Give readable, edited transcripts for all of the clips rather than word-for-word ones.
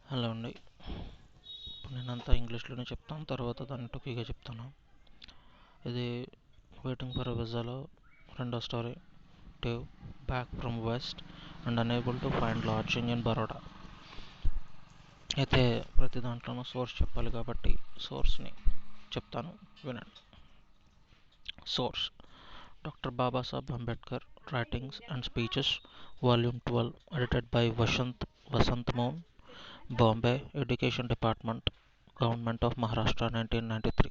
Hello అండి. ఇప్పుడు నేనంతా ఇంగ్లీష్లోనే చెప్తాను, తర్వాత దాన్ని టొకీగా చెప్తాను. ఇది వెయిటింగ్ ఫర్ విజాలో రెండో స్టోరీ. టివ్ back from west and unable to find lodging in Baroda. అయితే ప్రతి దాంట్లోనూ సోర్స్ చెప్పాలి కాబట్టి సోర్స్ని చెప్తాను, వినండి. Source: doctor Babasaheb Ambedkar writings and speeches, volume 12, edited by Vasant Mohan, Bombay Education Department, Government of Maharashtra, 1993.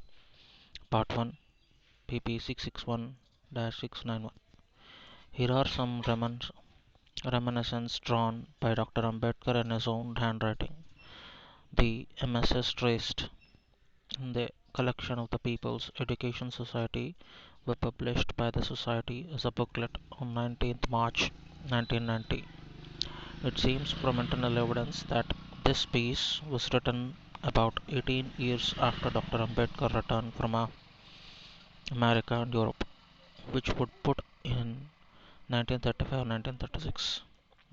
Part 1, pp. 661-691. Here are some reminiscences drawn by Dr. Ambedkar in his own handwriting. The MSS traced in the collection of the People's Education Society were published by the Society as a booklet on 19th March 1990. It seems from internal evidence that this piece was written about 18 years after Dr. Ambedkar returned from America and Europe, which would put in 1935-1936.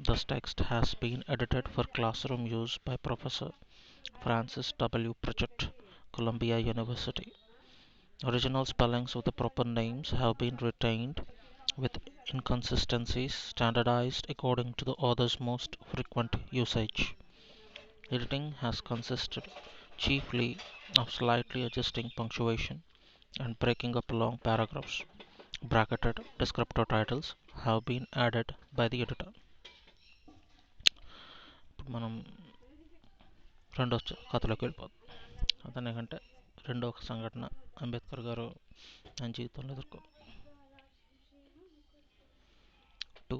This text has been edited for classroom use by Professor Francis W. Pritchett, Columbia University. Original spellings of the proper names have been retained, with inconsistencies standardized according to the author's most frequent usage. Editing has consisted chiefly of slightly adjusting punctuation and breaking up long paragraphs. Bracketed descriptor titles have been added by the editor. ఇప్పుడు మనం రెండో కథలోకి వెళ్ళిపోతాం. అతనికంటే రెండో ఒక సంఘటన అంబేద్కర్ గారు ఆయన జీవితంలో ఎదుర్కో. 2.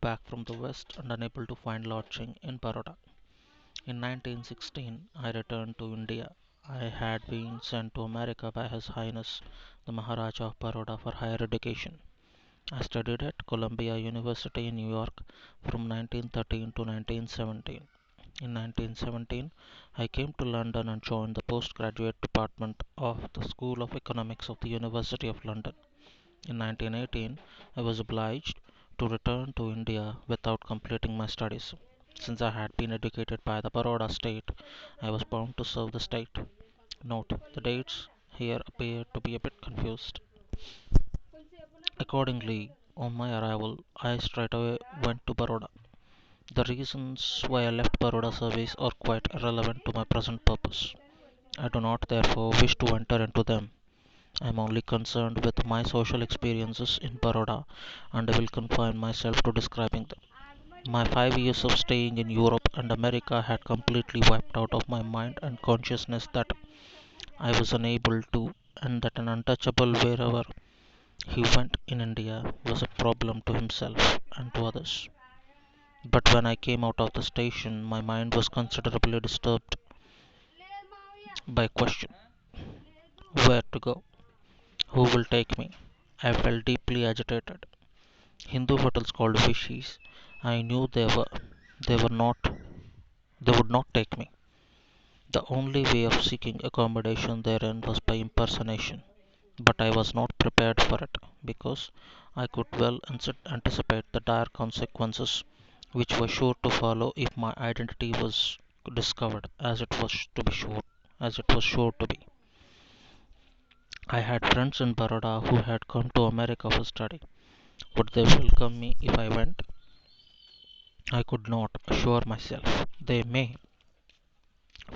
Back from the West and unable to find lodging in Baroda. In 1916, I returned to India. I had been sent to America by His Highness the Maharaja of Baroda for higher education. I studied at Columbia University in New York from 1913 to 1917. In 1917, I came to London and joined the postgraduate department of the School of Economics of the University of London. In 1918, I was obliged to return to India without completing my studies. Since I had been educated by the Baroda state, I was bound to serve the state. Note: the dates here appear to be a bit confused. Accordingly, on my arrival, I straightway went to Baroda. The reasons why I left Baroda service are quite irrelevant to my present purpose. I do not therefore wish to enter into them. I am only concerned with my social experiences in Baroda, and I will confine myself to describing them. My 5 years of staying in Europe and America had completely wiped out of my mind and consciousness that I was unable to, and that an untouchable wherever he went in India was a problem to himself and to others. But when I came out of the station, my mind was considerably disturbed by question: where to go? Who will take me? I felt deeply agitated. Hindu hotels called Vishis. I knew they were not they would not take me. The only way of seeking accommodation therein was by impersonation. But I was not prepared for it, because I could well anticipate the dire consequences which were sure to follow if my identity was discovered, as it was sure to be. I had friends in Baroda who had come to America for study. Would they welcome me if I went? I could not assure myself. They may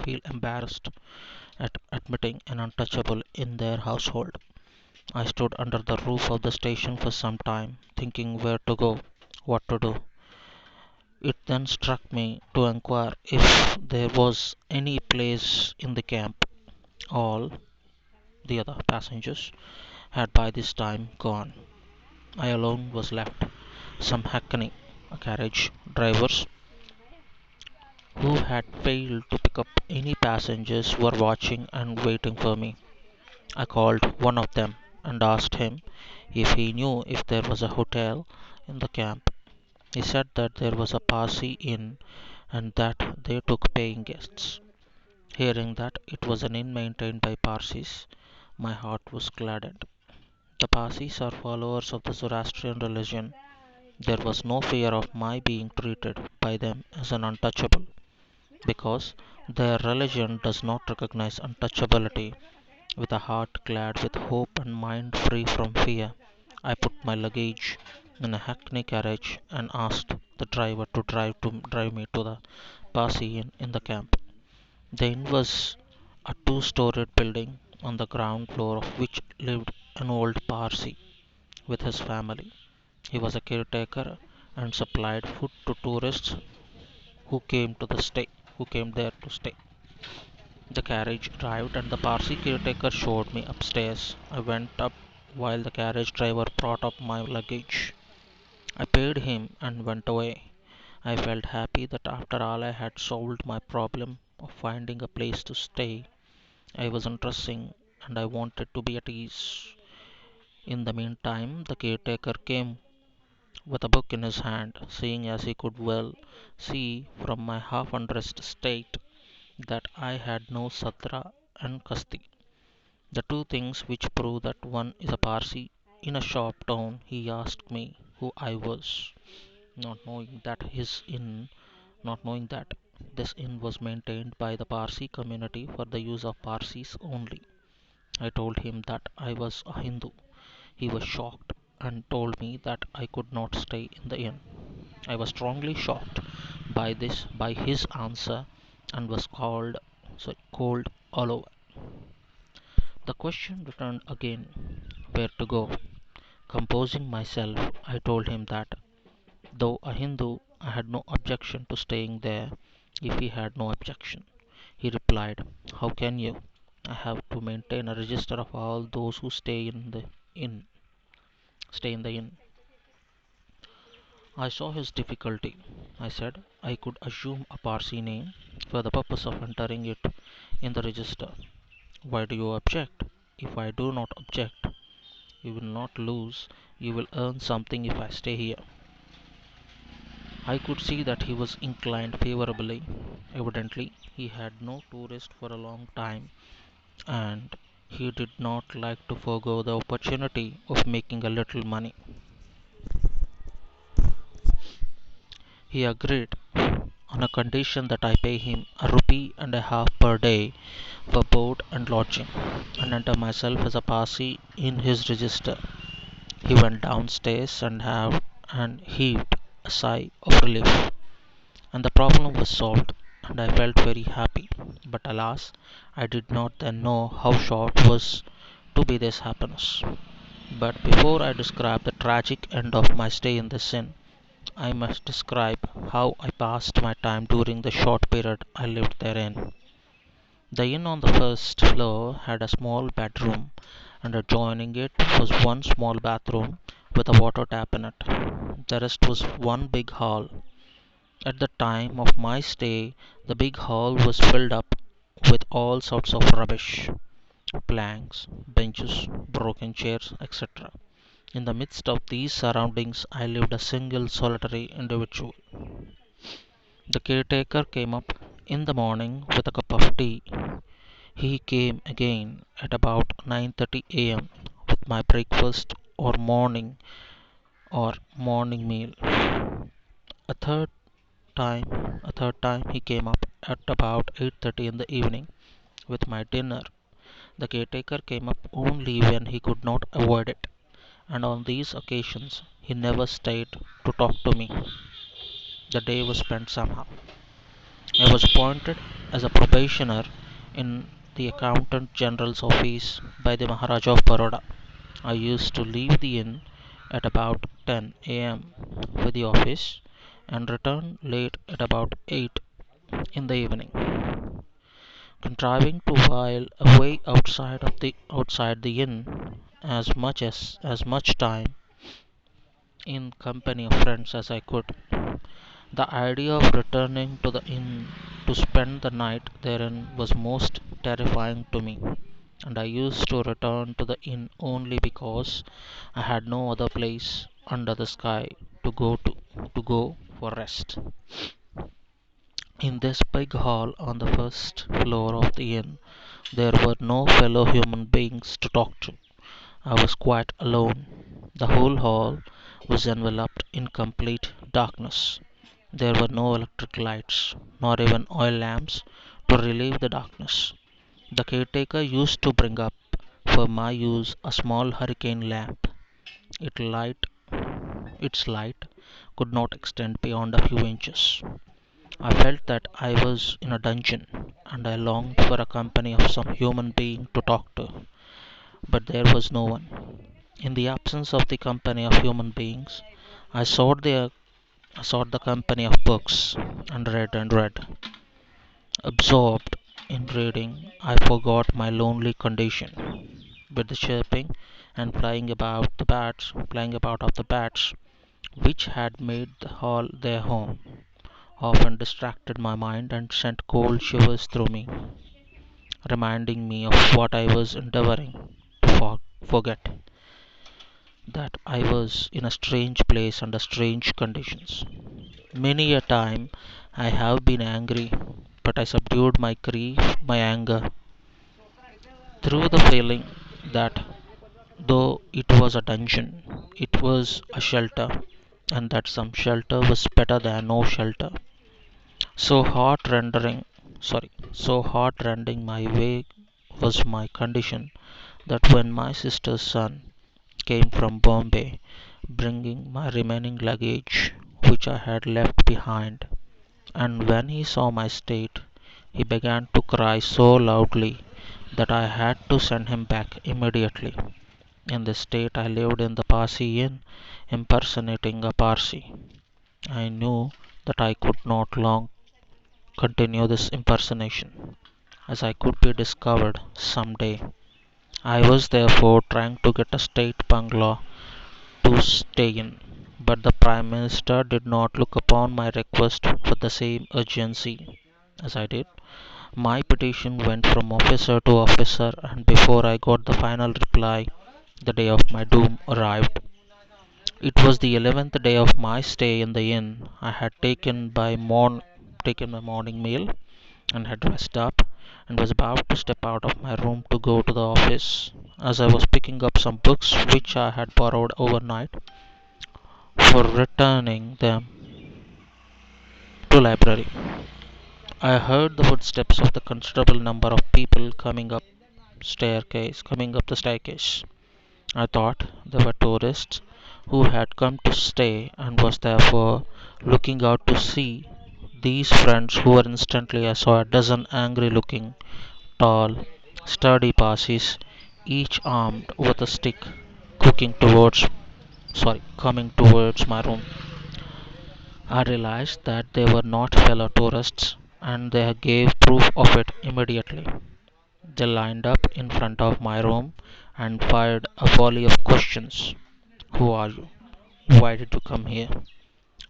feel embarrassed at admitting an untouchable in their household. I stood under the roof of the station for some time, thinking where to go, what to do. It then struck me to inquire if there was any place in the camp. All the other passengers had by this time gone. I alone was left. Some hackney carriage drivers who had failed to pick up any passengers were watching and waiting for me. I called one of them and asked him if he knew if there was a hotel in the camp. He said that there was a Parsi inn and that they took paying guests. Hearing that it was an inn maintained by Parsis, my heart was gladdened. The Parsis are followers of the Zoroastrian religion. There was no fear of my being treated by them as an untouchable. because their religion does not recognize untouchability. With a heart glad with hope and mind free from fear, I put my luggage in a hackney carriage and asked the driver to drive me to the Parsi Inn in the camp. The inn was a two-storied building on the ground floor of which lived an old Parsi with his family. He was a caretaker and supplied food to tourists who came to the stay who came there to stay. The carriage arrived and the Parsi caretaker showed me upstairs. I went up while the carriage driver brought up my luggage. I paid him and went away. I felt happy that after all I had solved my problem of finding a place to stay. I was undressing and I wanted to be at ease. In the meantime, the caretaker came with a book in his hand, seeing as he could well see from my half undressed state that I had no Satra and Kasti, the two things which prove that one is a Parsi. In a sharp tone, he asked me who I was, not knowing that his inn, not knowing that this inn was maintained by the Parsi community for the use of Parsis only. I told him that I was a Hindu. He was shocked and told me that I could not stay in the inn. I was strongly shocked by his answer, and was cold all over. The question returned again, where to go? Composing myself, I told him that, though a Hindu, I had no objection to staying there if he had no objection. He replied, how can you? I have to maintain a register of all those who inn stay in the inn. I saw his difficulty. I said I could assume a Parsi name for the purpose of entering it in the register. Why do you object? If I do not object, you will not lose. You will earn something if I stay here. I could see that he was inclined favorably. Evidently, he had no tourist for a long time, and he did not like to forego the opportunity of making a little money. He agreed on a condition that I pay him a rupee and a half per day for board and lodging, and enter myself as a Parsi in his register. He went downstairs and heaved a sigh of relief, and the problem was solved, and I felt very happy. But alas, I did not then know how short was to be this happiness. But before I describe the tragic end of my stay in the inn, I must describe how I passed my time during the short period I lived therein. The inn on the first floor had a small bedroom, and adjoining it was one small bathroom with a water tap in it. The rest was one big hall. At the time of my stay, the big hall was filled up with all sorts of rubbish, planks, benches, broken chairs, etc. In the midst of these surroundings, I lived a single solitary individual. The caretaker came up in the morning with a cup of tea. He came again at about 9:30 a.m. with my breakfast or morning meal. A third a third time he came up at about 8:30 in the evening with my dinner. The caretaker came up only when he could not avoid it, and on these occasions he never stayed to talk to me. The day was spent somehow. I was appointed as a probationer in the Accountant General's office by the Maharaja of Baroda. I used to leave the inn at about 10 a.m. for the office and return late at about 8 in the evening, contriving to while away outside the inn as much time in company of friends as I could. The idea of returning to the inn to spend the night therein was most terrifying to me, and I used to return to the inn only because I had no other place under the sky to go for rest. In this big hall on the first floor of the inn, there were no fellow human beings to talk to. I was quite alone. The whole hall was enveloped in complete darkness. There were no electric lights, nor even oil lamps to relieve the darkness. The caretaker used to bring up for my use a small hurricane lamp. Its light, its light could not extend beyond a few inches. I felt that I was in a dungeon, and I longed for a company of some human being to talk to, but there was no one. In the absence of the company of human beings, I sought the company of books, and read. Absorbed in reading, I forgot my lonely condition. With the chirping and flying about of the bats, which had made the hall their home, often distracted my mind and sent cold shivers through me, reminding me of what I was endeavoring to forget, that I was in a strange place under strange conditions. Many a time I have been angry, but I subdued my grief, my anger, through the feeling that though it was a dungeon, it was a shelter, and that some shelter was better than no shelter. So heart rendering, so heart rending my way was my condition that when my sister's son came from Bombay, bringing my remaining luggage, which I had left behind, and when he saw my state, he began to cry so loudly that I had to send him back immediately. In this state, I lived in the Parsi inn, impersonating a Parsi. I knew that I could not long continue this impersonation, as I could be discovered some day. I was therefore trying to get a state bungalow to stay in, but the Prime Minister did not look upon my request with the same urgency as I did. My petition went from officer to officer, and before I got the final reply, the day of my doom arrived. It was the 11th day of my stay in the inn. I had taken my morning meal and had dressed up and was about to step out of my room to go to the office. As I was picking up some books which I had borrowed overnight for returning them to library, I heard the footsteps of the considerable number of people coming up the staircase. I thought they were tourists who had come to stay and was therefore looking out to see these friends who were instantly I saw a dozen angry looking, tall, sturdy Parsis, each armed with a stick, cooking towards coming towards my room. I realized that they were not fellow tourists and they gave proof of it immediately. They lined up in front of my room and fired a volley of questions. Who are you? Why did you come here?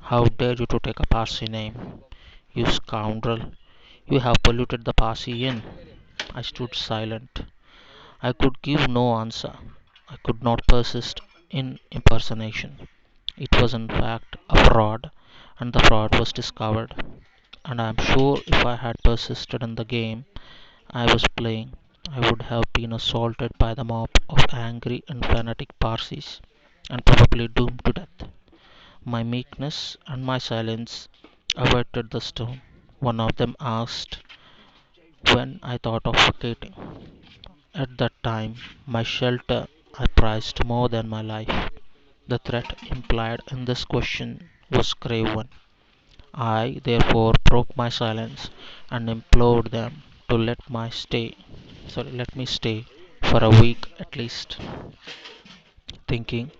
How dare you to take a Parsi name? You scoundrel! You have polluted the Parsi inn. I stood silent. I could give no answer. I could not persist in impersonation. It was in fact a fraud, and the fraud was discovered. And I am sure if I had persisted in the game I was playing, I would have been assaulted by the mob of angry and fanatic Parsis, and probably doomed to death. My meekness and my silence averted the storm. One of them asked when I thought of vacating. At that time, my shelter I prized more than my life. The threat implied in this question was grave one. I therefore broke my silence and implored them to let me stay for a week at least, thinking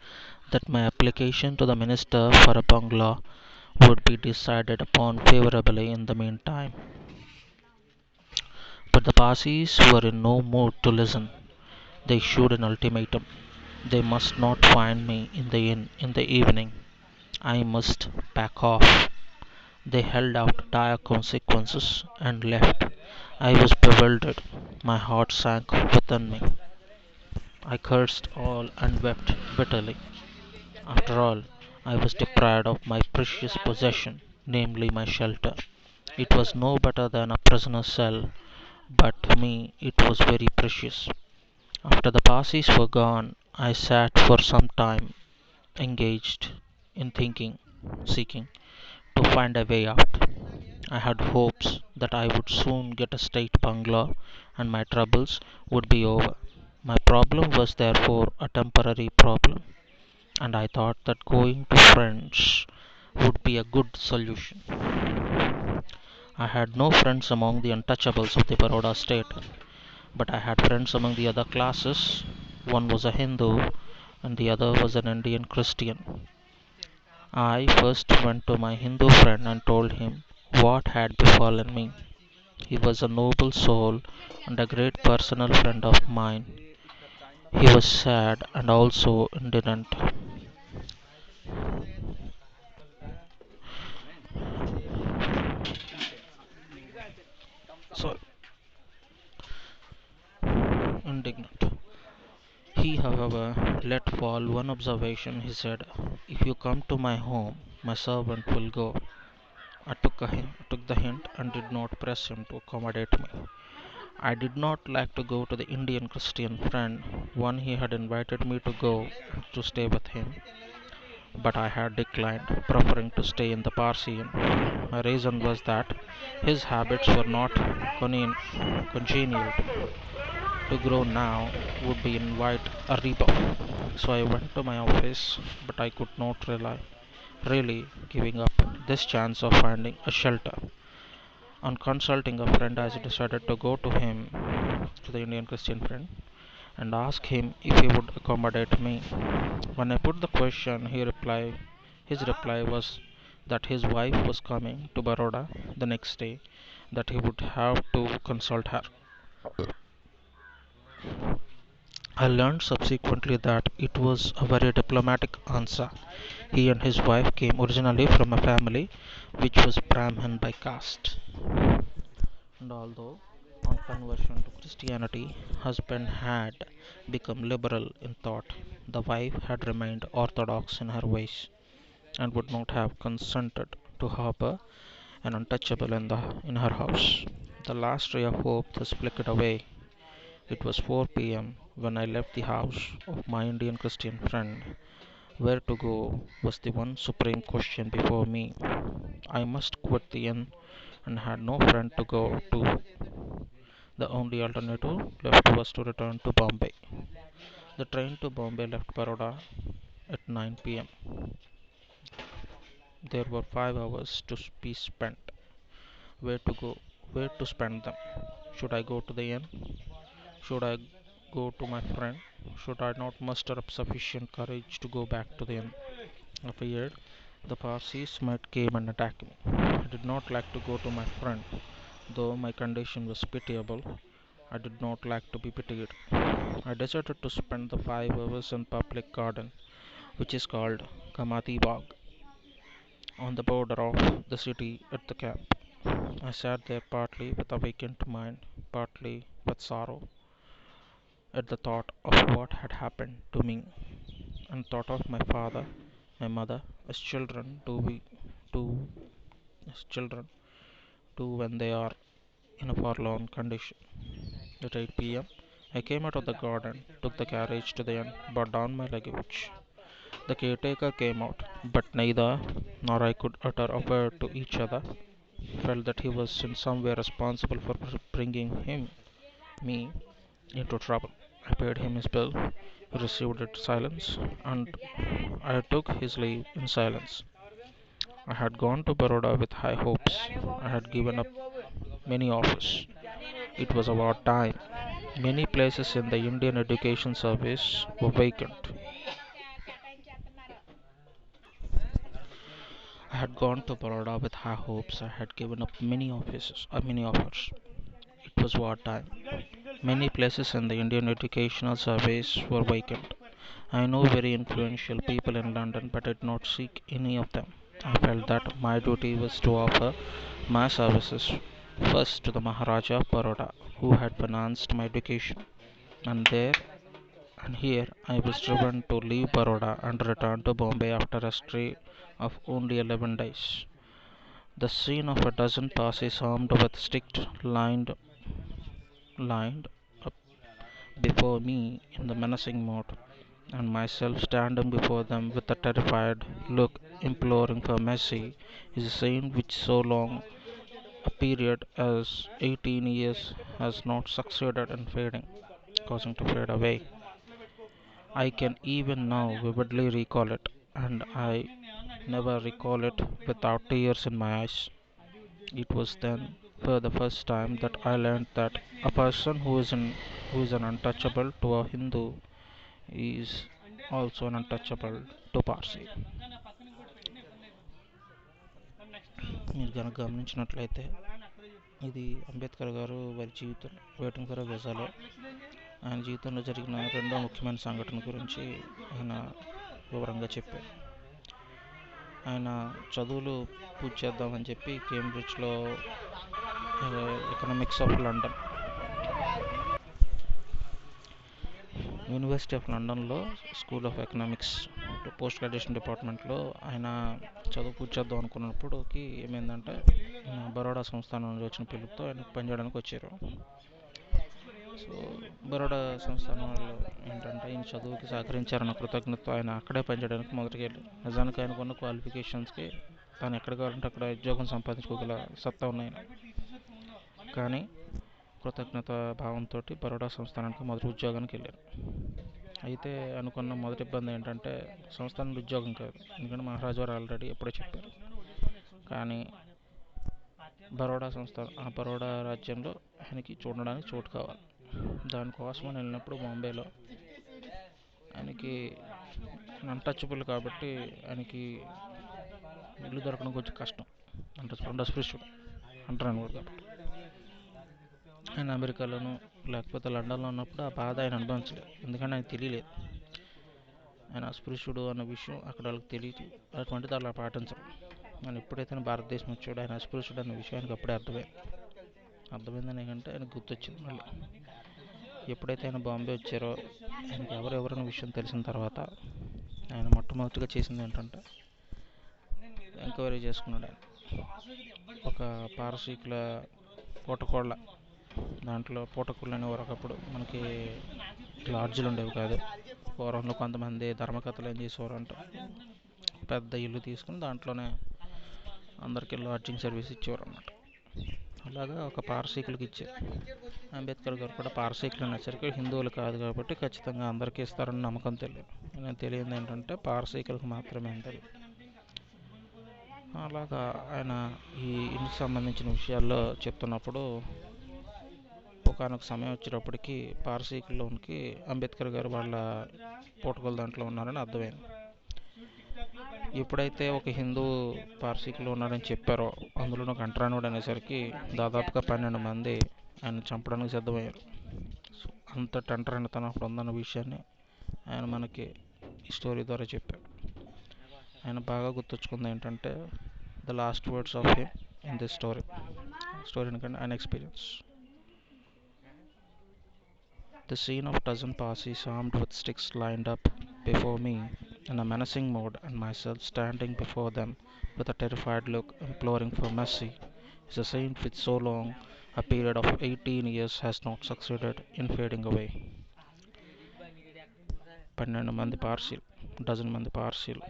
that my application to the minister for a bungalow would be decided upon favorably in the meantime. But the Parsis were in no mood to listen. They issued an ultimatum. They must not find me in the inn in the evening. I must back off. They held out dire consequences and left. I was bewildered. My heart sank within me. I cursed all and wept bitterly. After all, I was deprived of my precious possession, namely my shelter. It was no better than a prisoner's cell, but to me it was very precious. After the Parsis were gone, I sat for some time engaged in thinking, seeking to find a way out. I had hopes that I would soon get a state bungalow and my troubles would be over. My problem was therefore a temporary problem, and I thought that going to friends would be a good solution. I had no friends among the untouchables of the Baroda state, but I had friends among the other classes. One was a Hindu and the other was an Indian Christian. I first went to my Hindu friend and told him what had befallen me. He was a noble soul and a great personal friend of mine. He was sad and also indignant. So indignant. He, however, let fall one observation. He said, "If you come to my home, my servant will go." I took the hint and did not press him to accommodate me. I did not like to go to the Indian Christian friend when he had invited me to go to stay with him, but I had declined, preferring to stay in the Parsian. My reason was that his habits were not congenial to grow now would be invite a rebuff. So I went to my office, but I could not really giving up this chance of finding a shelter. On consulting a friend, I decided to go to him, to the Indian Christian friend, and ask him if he would accommodate me. When I put the question, his reply was that his wife was coming to Baroda the next day, that he would have to consult her. I learned subsequently that it was a very diplomatic answer. He and his wife came originally from a family which was Brahmin by caste. And although on conversion to Christianity, husband had become liberal in thought, the wife had remained orthodox in her ways and would not have consented to harbor an untouchable in her house. The last ray of hope thus flickered away. It was 4 p.m. when I left the house of my Indian Christian friend. Where to go was the one supreme question before me. I must quit the inn and had no friend to go to. The only alternative left was to return to Bombay. The train to Bombay left Baroda at 9 p.m. There were 5 hours to be spent. Where to go? Where to spend them? Should I go to the inn? Should I go to my friend? Should I not muster up sufficient courage to go back to the inn? I feared the Parsis might come and attack me. I did not like to go to my friend, though my condition was pitiable. I did not like to be pitied. I decided to spend the 5 hours in public garden, which is called Kamati Bagh, on the border of the city at the camp. I sat there partly with a vacant mind, partly with sorrow at the thought of what had happened to me, and thought of my father, my mother, as do as children do when they are in a forlorn condition. At 8 p.m., I came out of the garden, took the carriage to the inn, brought down my luggage. The caretaker came out, but neither nor I could utter a word to each other. Felt that he was in some way responsible for bringing me, into trouble. I paid him his bill, he received it in silence, and I took his leave in silence. I had gone to Baroda with high hopes. I had given up many offers. It was about time. Many places in the Indian Education Service were vacant. I had gone to Baroda with high hopes. I had given up many offers. It was war time. Many places in the Indian Educational Service were vacant. I know very influential people in London, but I did not seek any of them. I felt that my duty was to offer my services first to the Maharaja of Baroda, who had financed my education, and there and here I was driven to leave Baroda and return to Bombay after a stay of only 11 days. The scene of a dozen Parsis armed with sticks lined up before me in the menacing mode, and myself standing before them with a terrified look imploring for mercy, is a saint which so long a period as 18 years has not succeeded in fading, causing to fade away. I can even now vividly recall it, and I never recall it without tears in my eyes. It was then, for the first time, that I learned that a person who is an untouchable to a Hindu is also an untouchable to Parsi. మీరు కనుక గమనించినట్లయితే ఇది అంబేద్కర్ గారు వారి జీవితం waiting for గజాలో ఆయన జీవితంలో జరిగిన రెండో ముఖ్యమైన సంఘటన గురించి ఆయన వివరంగా చెప్పారు. ఆయన చదువులు పూర్తి చేద్దామని చెప్పి కేంబ్రిడ్జ్లో economics of London university of లండన్లో school of economics post graduation డిపార్ట్మెంట్లో ఆయన చదువు పూర్తి చేద్దాం అనుకున్నప్పుడుకి ఏమైందంటే బరోడా సంస్థానం నుంచి వచ్చిన పిలుపుతో ఆయన పనిచేయడానికి వచ్చారు. సో బరోడా సంస్థానం వాళ్ళు ఏంటంటే ఆయన చదువుకి సహకరించారన్న కృతజ్ఞత ఆయన అక్కడే పనిచేయడానికి మొదటికి వెళ్ళారు. నిజానికి ఆయనకున్న క్వాలిఫికేషన్స్కి తాను ఎక్కడ కావాలంటే అక్కడ ఉద్యోగం సంపాదించుకోగల సత్తా ఉన్నాయి. కానీ కృతజ్ఞత భావంతో బరోడా సంస్థానానికి మొదటి ఉద్యోగానికి వెళ్ళారు. అయితే అనుకున్న మొదటి ఇబ్బంది ఏంటంటే సంస్థానంలో ఉద్యోగం కాదు, ఎందుకంటే మహారాజు వారు ఆల్రెడీ ఎప్పుడో చెప్పారు. కానీ బరోడా రాజ్యంలో ఆయనకి చూడడానికి చోటు కావాలి. దానికోసం అని వెళ్ళినప్పుడు బాంబేలో ఆయనకి అన్టచబుల్ కాబట్టి ఆయనకి ఇల్లు దొరకడం కొంచెం కష్టం. అస్పృశ్యుడు అంటారు కూడా కాబట్టి ఆయన అమెరికాలోనూ లేకపోతే లండన్లో ఉన్నప్పుడు ఆ బాధ ఆయన అనుభవించలేదు, ఎందుకంటే ఆయన తెలియలేదు. ఆయన అస్పృశ్యుడు అన్న విషయం అక్కడ వాళ్ళకి తెలియదు, అటువంటిది అలా పాటించరు. ఆయన ఎప్పుడైతే భారతదేశం వచ్చాడో ఆయన అస్పృశ్యుడు అన్న విషయానికి అప్పుడే అర్థమైందని ఏంటంటే ఆయనకు గుర్తొచ్చింది. మళ్ళీ ఎప్పుడైతే ఆయన బాంబే వచ్చారో ఆయనకి ఎవరెవరన్న విషయం తెలిసిన తర్వాత ఆయన మొట్టమొదటిగా చేసింది ఏంటంటే ఎంక్వైరీ చేసుకున్నాడు. ఆయన ఒక పారసీకుల పూటకోళ్ళ దాంట్లో పూటకోళ్ళు అనేవారు. ఒకప్పుడు మనకి లాడ్జ్లు ఉండేవి కాదు. పూర్వంలో కొంతమంది ధర్మకథలు ఏం చేసేవారు అంటే పెద్ద ఇల్లు తీసుకుని దాంట్లోనే అందరికీ లాడ్జింగ్ సర్వీస్ ఇచ్చేవారు అన్నమాట. అలాగా ఒక పారసీకులకి ఇచ్చారు. అంబేద్కర్ గారు కూడా పారసీకులు అనేసరికి హిందువులు కాదు కాబట్టి ఖచ్చితంగా అందరికీ ఇస్తారని నమ్మకం తెలియదు ఏంటంటే పారసీకులకు మాత్రమే అంటారు. అలాగా ఆయన ఈ ఇంటికి సంబంధించిన విషయాల్లో చెప్తున్నప్పుడు ఒకనొక సమయం వచ్చేటప్పటికి పారసీకుల్లోనికి అంబేద్కర్ గారు వాళ్ళ పూటకోల దాంట్లో ఉన్నారని అర్థమైంది. ఎప్పుడైతే ఒక హిందూ పారసీకులు ఉన్నారని చెప్పారో అందులో ఒక అంటరానివాడు అనేసరికి దాదాపుగా 12 మంది ఆయన చంపడానికి సిద్ధమయ్యారు. అంతటి అంటరానితనం అప్పుడు ఉందన్న విషయాన్ని ఆయన మనకి ఈ స్టోరీ ద్వారా చెప్పారు. ఆయన బాగా గుర్తుంచుకుంది ఏంటంటే the last words of him in this story ఎందుకంటే ఆయన experience. The scene of dozen Parsis armed with sticks lined up before me in a menacing mode, and myself standing before them with a terrified look, imploring for mercy, is a saint which so long a period of 18 years has not succeeded in fading away. 12 మంది పార్సీలు, dozen మంది పార్సీలు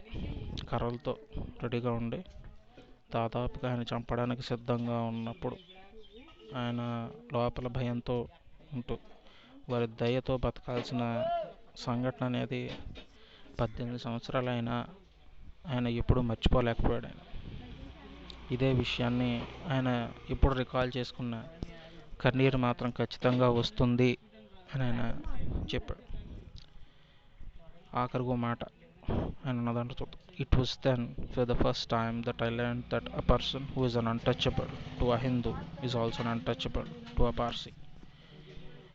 కర్రలతో రెడీగా ఉండి దాదాపుగా ఆయన చంపడానికి సిద్ధంగా ఉన్నప్పుడు ఆయన లోపల భయంతో ఉంటూ వారి దయతో బతకాల్సిన సంఘటన అనేది 18 సంవత్సరాలైనా ఆయన ఎప్పుడూ మర్చిపోలేకపోయాడు. ఇదే విషయాన్ని ఆయన ఎప్పుడు రికాల్ చేసుకున్న కన్నీరు మాత్రం ఖచ్చితంగా వస్తుంది అని ఆయన చెప్పాడు. ఆఖరిగో మాట ఆయన ఉన్నదంటే చూద్దాం. It was then for the first time that I learned that a person who is an untouchable to a Hindu is also an untouchable to a Parsi.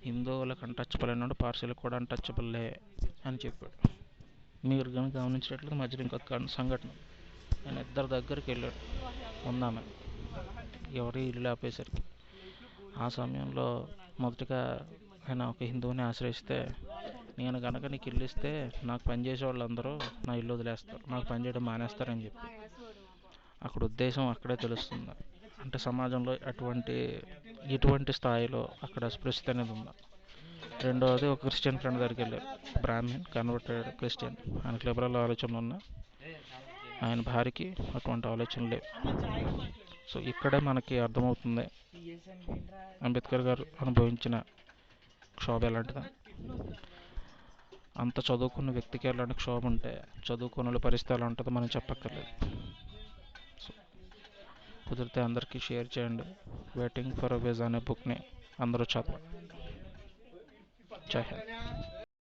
హిందువులకు అన్టచబుల్ అయినాడు, పార్సీలకు కూడా అన్టచబుల్లే అని చెప్పాడు. మీరు కనుక గమనించినట్లయితే మధ్యలో ఇంకొక సంఘటన, ఆయన ఇద్దరి దగ్గరికి వెళ్ళాడు ఉందామని, ఎవరి ఇల్లు ఆపేసరికి. ఆ సమయంలో మొదటగా ఆయన ఒక హిందువుని ఆశ్రయిస్తే, నేను కనుక నీకు ఇల్లు ఇస్తే నాకు పనిచేసే వాళ్ళందరూ నా ఇల్లు వదిలేస్తారు, నాకు పనిచేయడం మానేస్తారని చెప్పి. అక్కడ ఉద్దేశం అక్కడే తెలుస్తుంది, అంటే సమాజంలో ఎటువంటి స్థాయిలో అక్కడ స్పృశ్యత అనేది ఉందా. రెండవది, ఒక క్రిస్టియన్ ఫ్రెండ్ దగ్గరికి వెళ్ళారు, బ్రాహ్మణ్ కన్వర్టెడ్ క్రిస్టియన్, ఆయనకు లిబరల్ ఆలోచనలు ఉన్నా ఆయన భార్యకి అటువంటి ఆలోచన లేవు. సో ఇక్కడే మనకి అర్థమవుతుంది అంబేద్కర్ గారు అనుభవించిన క్షోభ ఎలాంటిది. అంత చదువుకున్న వ్యక్తికి ఎలాంటి క్షోభ ఉంటే చదువుకున్న పరిస్థితి ఎలా ఉంటుందో మనం చెప్పక్కర్లేదు. సో కుదిరితే అందరికీ షేర్ చేయండి. వెయిటింగ్ ఫర్ అ విజ్ అనే బుక్ని అందరూ చదవండి. జై హింద్.